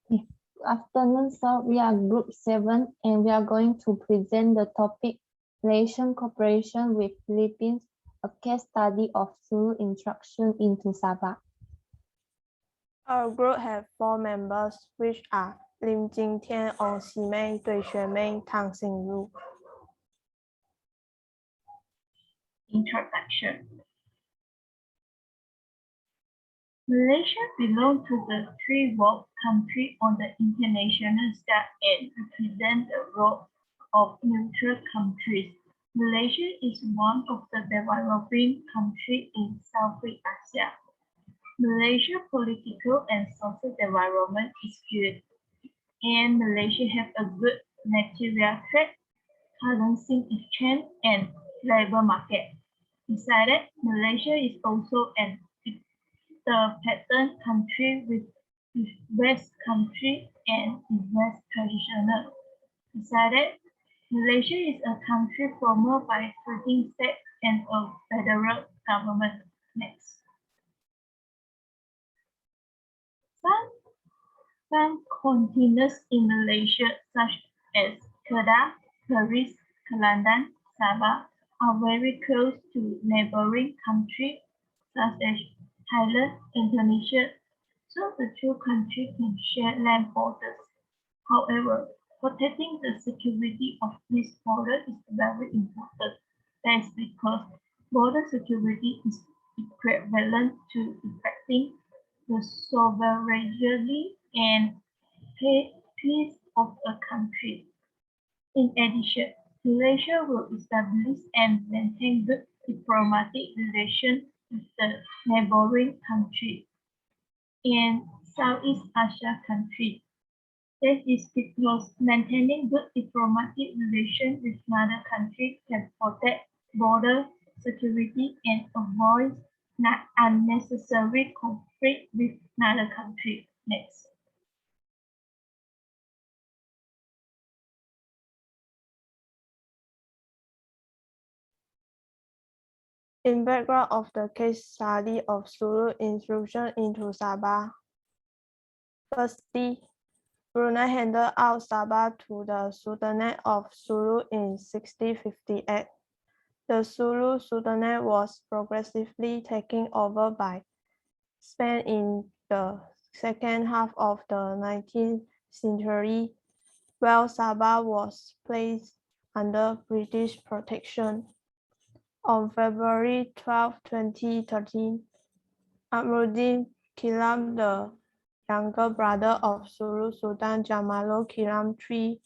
Good afternoon, sir. We are Group 7 and we are going to present the topic Malaysian Cooperation with Philippines, a case study of Sulu instruction into Sabah. Our group has 4 members, which are Jing, Tian, Ong Shi Mei, Tuie Xui Mei, Tang Xin Ru. Introduction. Malaysia belongs to the Three World countries on the international stage and represents the role of neutral countries. Malaysia is one of the developing countries in Southeast Asia. Malaysia's political and social development is good, and Malaysia has a good material trade, currency exchange, and labor market. Besides, Malaysia is also an pattern country with West country and West traditional. Besides, Malaysia is a country formed by 13 states and a federal government. Next. Some continents in Malaysia, such as Kedah, Paris, Kelantan, Sabah, are very close to neighboring countries such as Thailand, Indonesia, so the two countries can share land borders. However, protecting the security of this border is very important. That's because border security is equivalent to protecting the sovereignty and peace of a country. In addition, Malaysia will establish and maintain good diplomatic relations with the neighboring countries and Southeast Asia countries. That is because maintaining good diplomatic relations with another country can protect border security and avoid unnecessary conflict with another country. Next. In background of the case study of Sulu intrusion into Sabah, firstly, Brunei handed out Sabah to the Sultanate of Sulu in 1658. The Sulu Sultanate was progressively taken over by Spain in the second half of the 19th century, while Sabah was placed under British protection. On February 12, 2013, Amruddin Kilam, the younger brother of Sulu Sultan Jamalul Kiram III,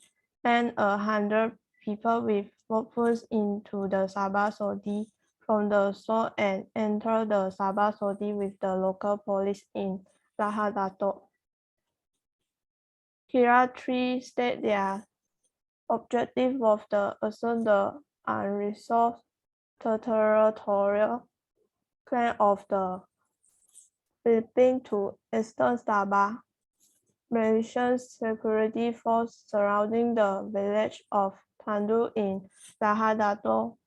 and 100 people with weapons into the Sabah Sodi from the south and entered the Sabah Sodi with the local police in Lahad Dato. Kira III stated their objective was to assume the unresolved territorial claim of the Philippines to eastern Sabah. Malaysian security force surrounding the village of Tandu in Lahad Dato,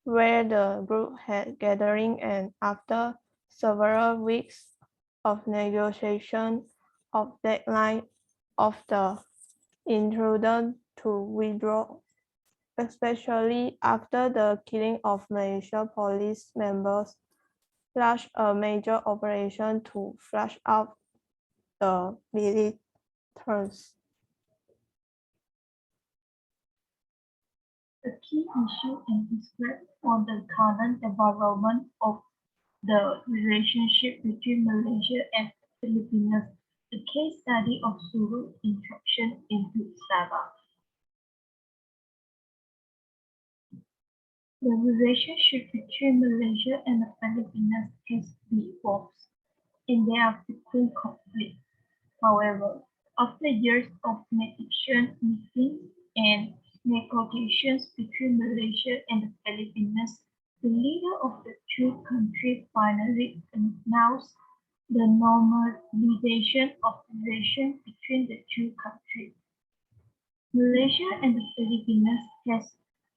where the group had gathering, and after several weeks of negotiation of deadline of the intruder to withdraw, especially after the killing of Malaysian police members, launched a major operation to flush out the militants. The key issue is described on the current development of the relationship between Malaysia and Philippines, the case study of Sulu intrusion into Sabah. The relationship between Malaysia and the Philippines has evolved, and there are frequent conflicts. However, after years of mediation meetings and negotiations between Malaysia and the Philippines, the leader of the two countries finally announced the normalization of relations between the two countries. Malaysia and the Philippines has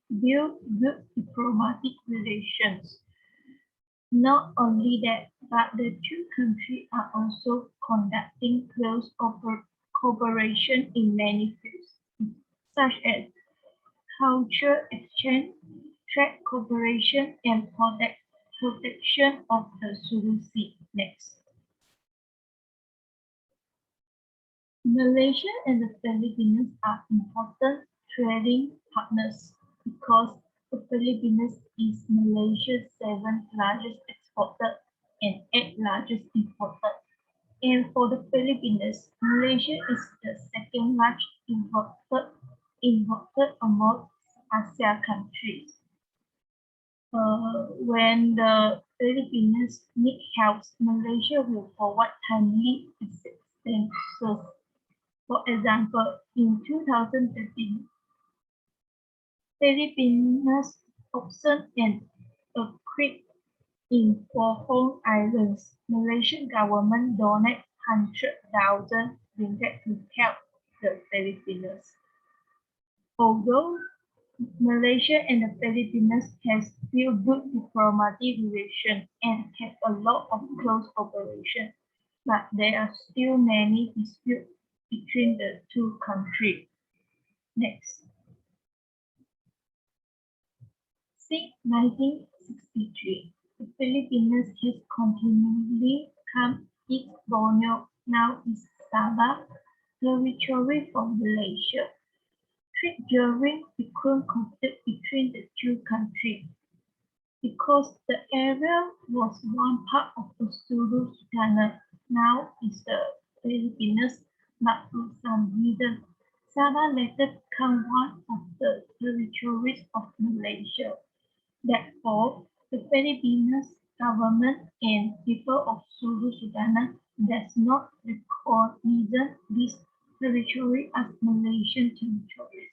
built good diplomatic relations. Not only that, but the two countries are also conducting close cooperation in many fields, such as culture exchange, trade cooperation, and protection of the Sulu Sea. Next. Malaysia and the Philippines are important trading partners because the Philippines is Malaysia's 7th largest exporter and 8th largest importer. And for the Philippines, Malaysia is the 2nd largest importer among ASEAN countries. When the Philippines need help, Malaysia will provide timely assistance. For example, in 2013, Philippines auctioned an earthquake in Bohol Islands. Malaysian government donated 100,000 ringgit to help the Philippines. Although Malaysia and the Philippines have still good diplomatic relations and have a lot of close cooperation, but there are still many disputes between the two countries. Next. Since 1963, the Philippines has continually come East Borneo, now is Sabah, territory from Malaysia. Trade during frequent conflict between the two countries because the area was one part of the Sulu Sultanate, now is the Philippines, but for some reason, Sabah later became one of the territories of Malaysia. Therefore, the Philippines government and people of Sulu Sultanate does not recognize this territory as Malaysian territories.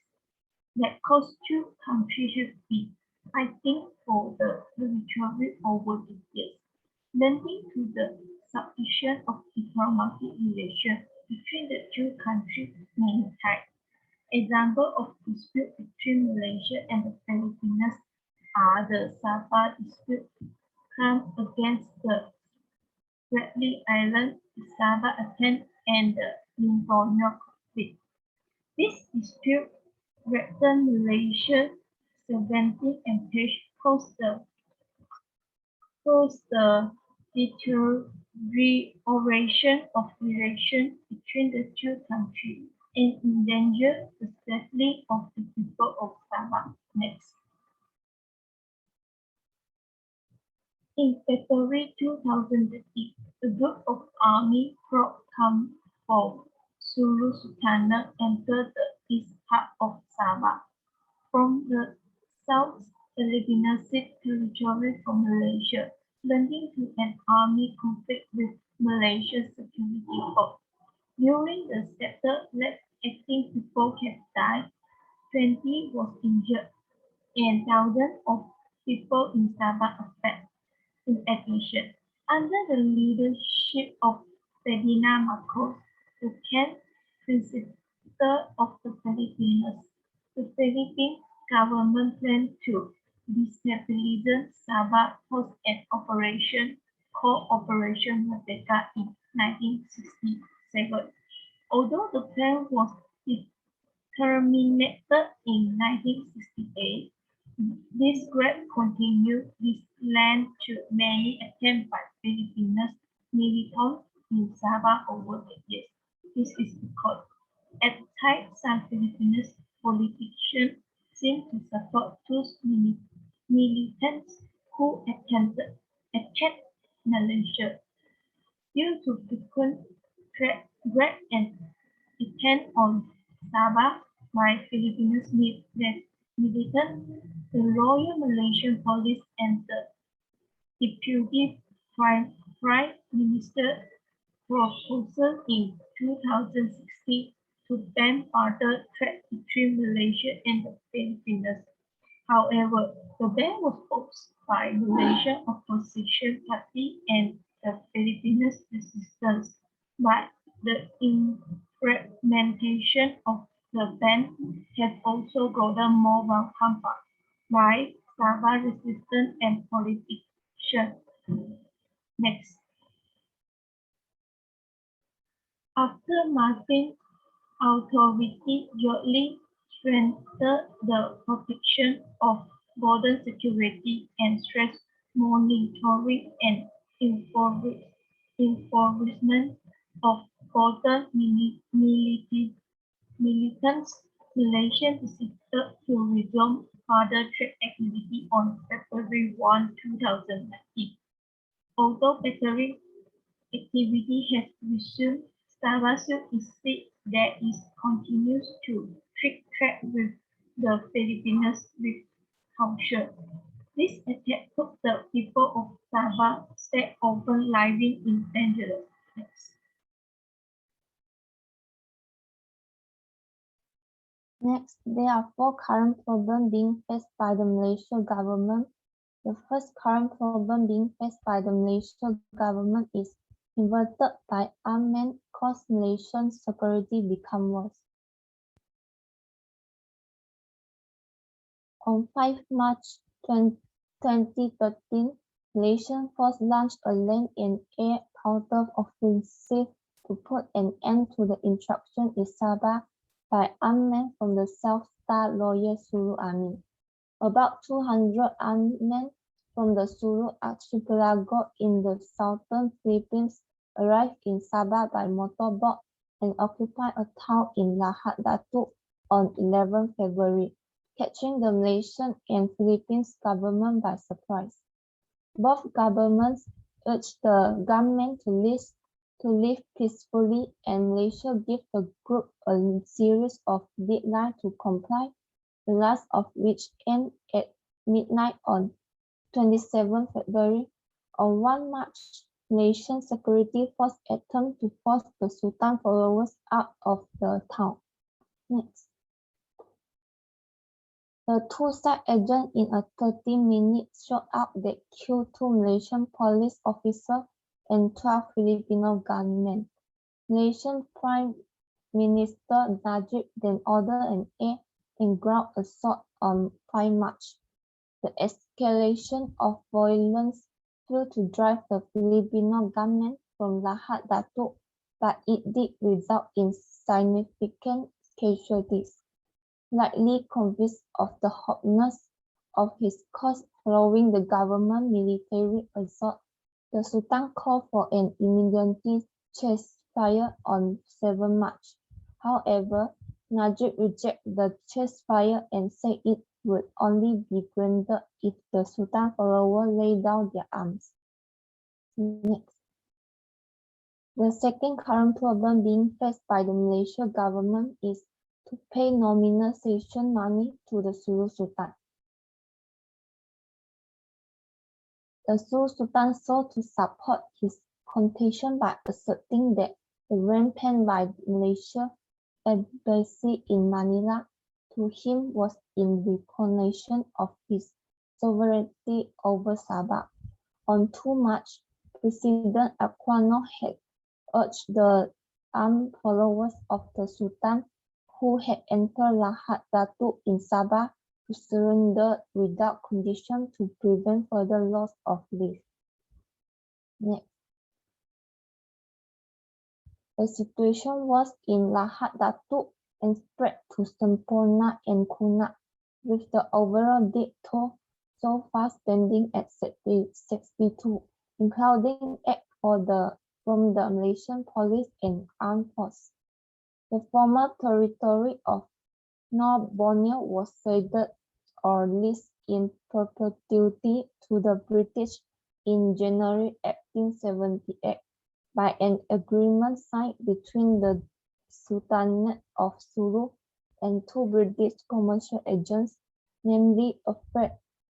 That caused two countries have been fighting for the territory over the years, leading to the suspension of diplomatic relations between the two countries many times. Examples of dispute between Malaysia and the Philippines are the Sabah dispute come against the Bradley Island, the Sabah attempt, and the Borneo conflict. This dispute threatened Malaysia's sovereignty and caused the deterioration of relations between the two countries and endangered the safety of the people of Sabah. Next. In February 2013, a group of army troops come from Sulu Sultanate entered the east part of Sabah. From the south, the Lebanese territory from Malaysia, leading to an army conflict with Malaysia's security force. During the sector-led 18 people have died, 20 was injured, and thousands of people in Sabah affected. In addition, under the leadership of Ferdinand Marcos, the 10th President of the Philippines, the Philippine government planned to destabilize Sabah post an operation called Operation Merdeka in 1967. Although the plan was terminated in 1968, this group continued this land to many attempts by Filipino militants in Sabah over the years. This is because at times some Filipino politicians seem to support those militants who attacked Malaysia. Due to frequent threats and attacks on Sabah by Filipino militants, the Royal Malaysian Police and the Deputy Prime Minister proposal in 2016 to ban further trade between Malaysia and the Philippines. However, the ban was opposed by Malaysian opposition party and the Philippines resistance, but the implementation of the ban has also gotten more welcome by Sabah resistance and politicians. Next. After Martin authorities jointly strengthened the protection of border security and stressed monitoring and enforcement of border militants. Malaysia decided to resume further trade activity on February 1, 2019. Although battery activity has resumed, Sabah insists that it continues to trade with the Philippines with caution. This attack put the people of Sabah state often living in danger. Next, there are four current problems being faced by the Malaysian government. The first current problem being faced by the Malaysian government is inverted by armed men cause Malaysian security become worse. On 5 March 2013, Malaysian force launched a land and air counter-offensive to put an end to the intrusion in Sabah by armed men from the South Star Loyal Sulu Army. About 200 armed men from the Sulu archipelago in the southern Philippines arrived in Sabah by motorboat and occupied a town in Lahad Datu on 11 February, catching the Malaysian and Philippines government by surprise. Both governments urged the gunmen to live peacefully, and Malaysia gave the group a series of deadlines to comply, the last of which ended at midnight on 27 February. On 1 March, Malaysian security force attempted to force the Sultan followers out of the town. Next. The two side agents in a 30-minute shootout that killed 2 Malaysian police officers and 12 Filipino gunmen. Malaysian Prime Minister Najib then ordered an air and ground assault on 5 March. The escalation of violence failed to drive the Filipino gunmen from Lahad Datu, but it did result in significant casualties. Likely convinced of the hopelessness of his cause following the government military assault, the Sultan called for an immediate ceasefire on 7 March. However, Najib rejected the ceasefire and said it would only be granted if the Sultan followers lay down their arms. Next. The second current problem being faced by the Malaysian government is to pay nominal sanction money to the Sulu Sultan. The Sulu Sultan sought to support his contention by asserting that the rent paid by Malaysia embassy in Manila to him was in recognition of his sovereignty over Sabah. On 2 March, President Aquino had urged the armed followers of the Sultan who had entered Lahad Datu in Sabah to surrender without condition to prevent further loss of life. Next. The situation was in Lahad Datu and spread to Semporna and Kunak, with the overall death toll so far standing at 62, including 8 from the Malaysian police and armed force. The former territory of North Borneo was ceded or leased in perpetuity to the British in January 1878 by an agreement signed between the Sultanate of Sulu and 2 British commercial agents, namely Alfred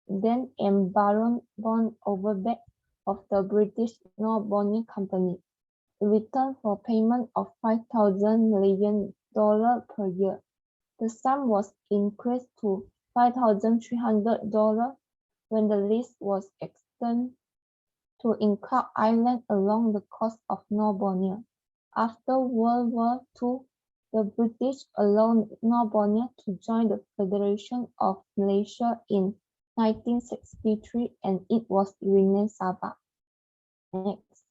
then and Baron von Overbeck of the British North Borneo Company, in return for payment of $5,000 million per year. The sum was increased to $5,300 when the lease was extended to include islands along the coast of North Borneo. After World War II, the British allowed North Borneo to join the Federation of Malaysia in 1963, and it was renamed Sabah. Next.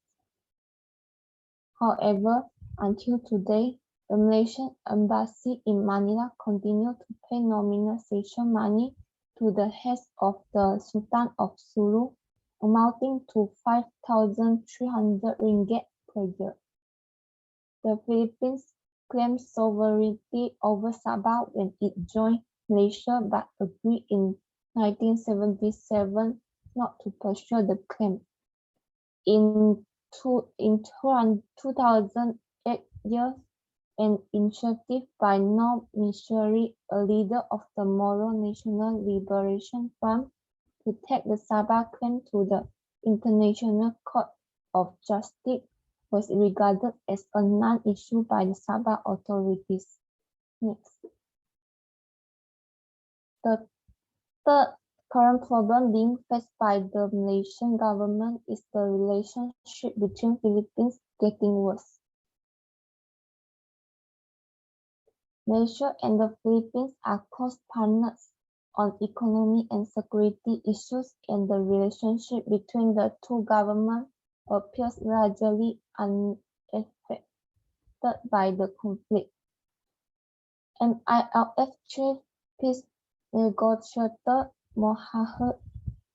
However, until today, The Malaysian embassy in Manila continued to pay nominal session money to the heads of the Sultan of Sulu, amounting to 5,300 ringgit per year. The Philippines claimed sovereignty over Sabah when it joined Malaysia but agreed in 1977 not to pursue the claim. In 2008 years, an initiative by Noor Mishri, a leader of the Moro National Liberation Front, to take the Sabah claim to the International Court of Justice was regarded as a non-issue by the Sabah authorities. Next. The third current problem being faced by the Malaysian government is the relationship between Philippines getting worse. Malaysia and the Philippines are close partners on economy and security issues, and the relationship between the two governments appears largely unaffected by the conflict. MILF chief peace negotiator Mohammed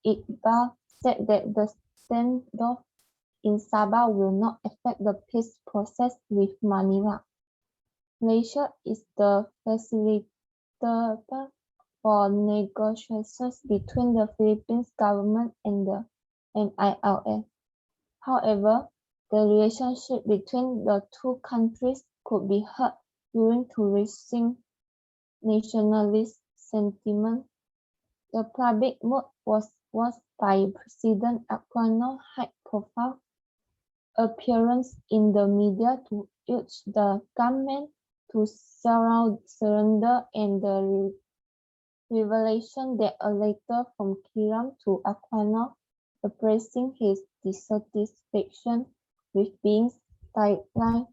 Iqbal said that the standoff in Sabah will not affect the peace process with Manila. Malaysia is the facilitator for negotiations between the Philippines government and the MILF. However, the relationship between the two countries could be hurt due to rising nationalist sentiment. The public mood was worse by President Aquino's high-profile appearance in the media to urge the government to surrender, and the revelation that a letter from Kiram to Aquino expressing his dissatisfaction with being sidelined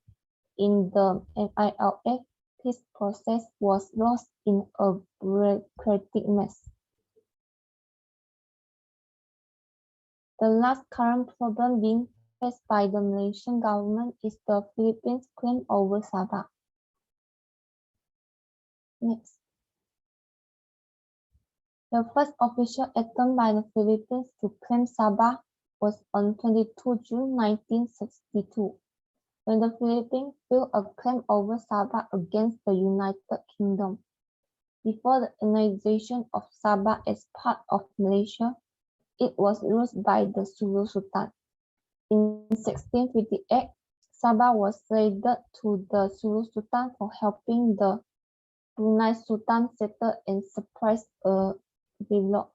in the MILF peace process was lost in a bureaucratic mess. The last current problem being faced by the Malaysian government is the Philippines' claim over Sabah. Next. The first official attempt by the Philippines to claim Sabah was on 22 June 1962, when the Philippines filed a claim over Sabah against the United Kingdom. Before the annexation of Sabah as part of Malaysia, it was ruled by the Sulu Sultan. In 1658, Sabah was ceded to the Sulu Sultan for helping the Brunei Sultan settle and suppress a revolt.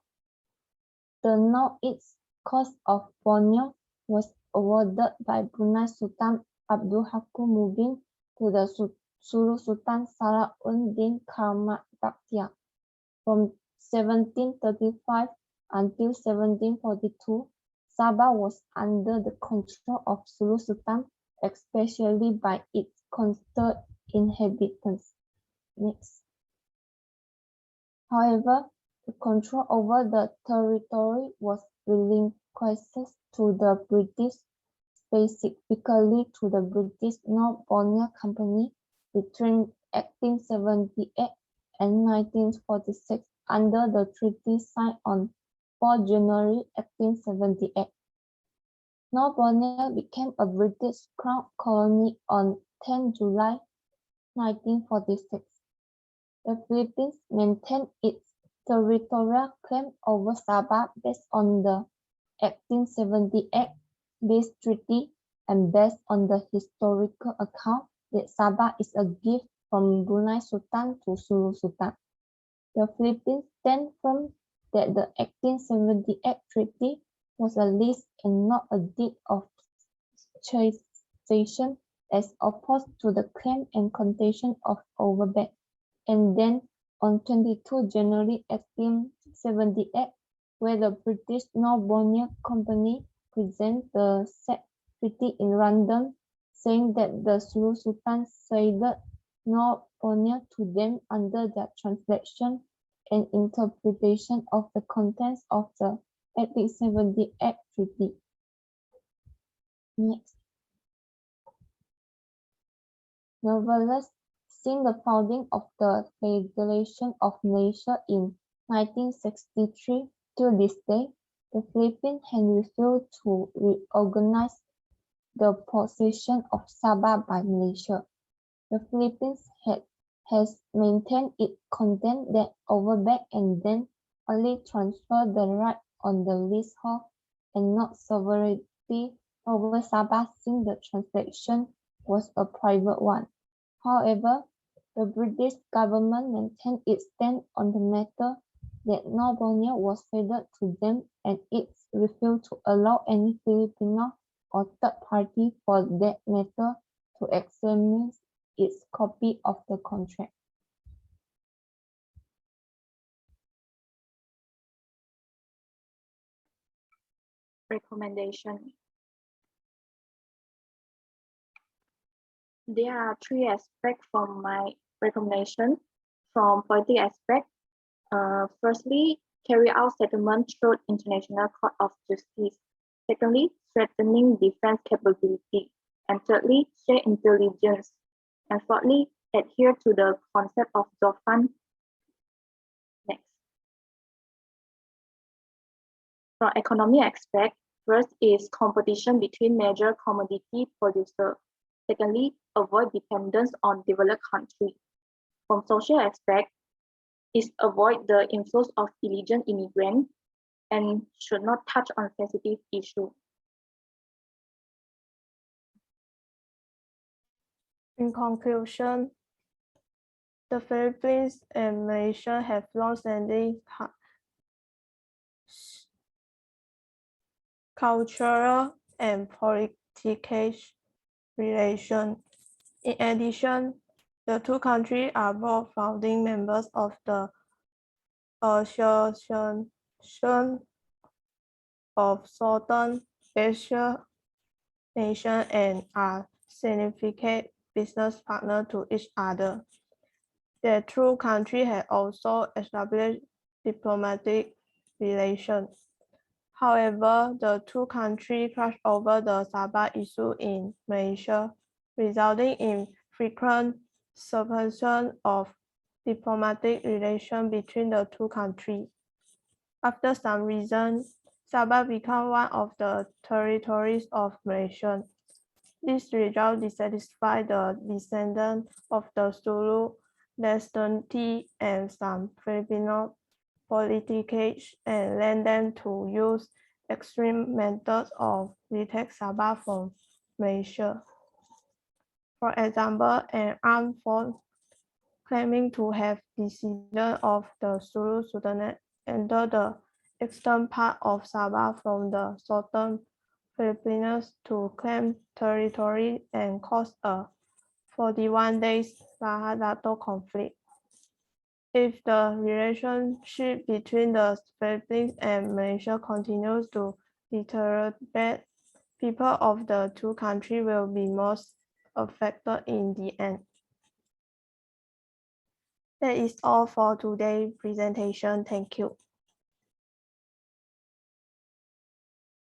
The northeast coast of Borneo was awarded by Brunei Sultan Abdul Hakim Mubin to the Sulu Sultan Salahuddin Karamat Dakhtiar. From 1735 until 1742, Sabah was under the control of Sulu Sultan, especially by its coastal inhabitants. Next. However, the control over the territory was relinquished to the British, specifically to the British North Borneo Company between 1878 and 1946 under the treaty signed on 4 January 1878. North Borneo became a British Crown colony on 10 July 1946. The Philippines maintained its territorial claim over Sabah based on the 1878 peace treaty and based on the historical account that Sabah is a gift from Brunei Sultan to Sulu Sultan. The Philippines stand firm that the 1878 treaty was a lease and not a deed of cession, as opposed to the claim and contention of overbet. And then on 22 January 1878, where the British North Borneo Company presented the said treaty in London, saying that the Sulu Sultan ceded North Borneo to them under their translation and interpretation of the contents of the 1878 treaty. Next. Nevertheless, Since the founding of the Federation of Malaysia in 1963 to this day, the Philippines has refused to reorganize the possession of Sabah by Malaysia. The Philippines has maintained its content that over back and then only transferred the right on the leasehold and not sovereignty over Sabah since the transaction was a private one. However, the British government maintained its stand on the matter that North Borneo was ceded to them and its refused to allow any Filipino or third party for that matter to examine its copy of the contract. Recommendation. There are three aspects from my recommendation. From political aspect, firstly, carry out settlement through International Court of Justice. Secondly, strengthening defense capability. And thirdly, share intelligence. And fourthly, adhere to the concept of Zofan. Next. From economic aspect, first is competition between major commodity producers. Secondly, avoid dependence on developed countries. From social aspect, is avoid the influx of illegal immigrants and should not touch on sensitive issues. In conclusion, the Philippines and Malaysia have long-standing cultural and political relations. In addition, the two countries are both founding members of the Association of Southern Asian Nations and are significant business partners to each other. The two countries have also established diplomatic relations. However, the two countries clashed over the Sabah issue in Malaysia, resulting in frequent suspension of diplomatic relations between the two countries. After some reason, Sabah became one of the territories of Malaysia. This result dissatisfied the descendants of the Sulu dynasty and some Filipino politicians and led them to use extreme methods of retake Sabah from Malaysia. For example, an armed force claiming to have descended of the Sulu Sultanate entered the eastern part of Sabah from the southern Philippines to claim territory and caused a 41 days Lahat-Dato conflict. If the relationship between the Philippines and Malaysia continues to deteriorate, people of the two countries will be most affected in the end. That is all for today's presentation. Thank you.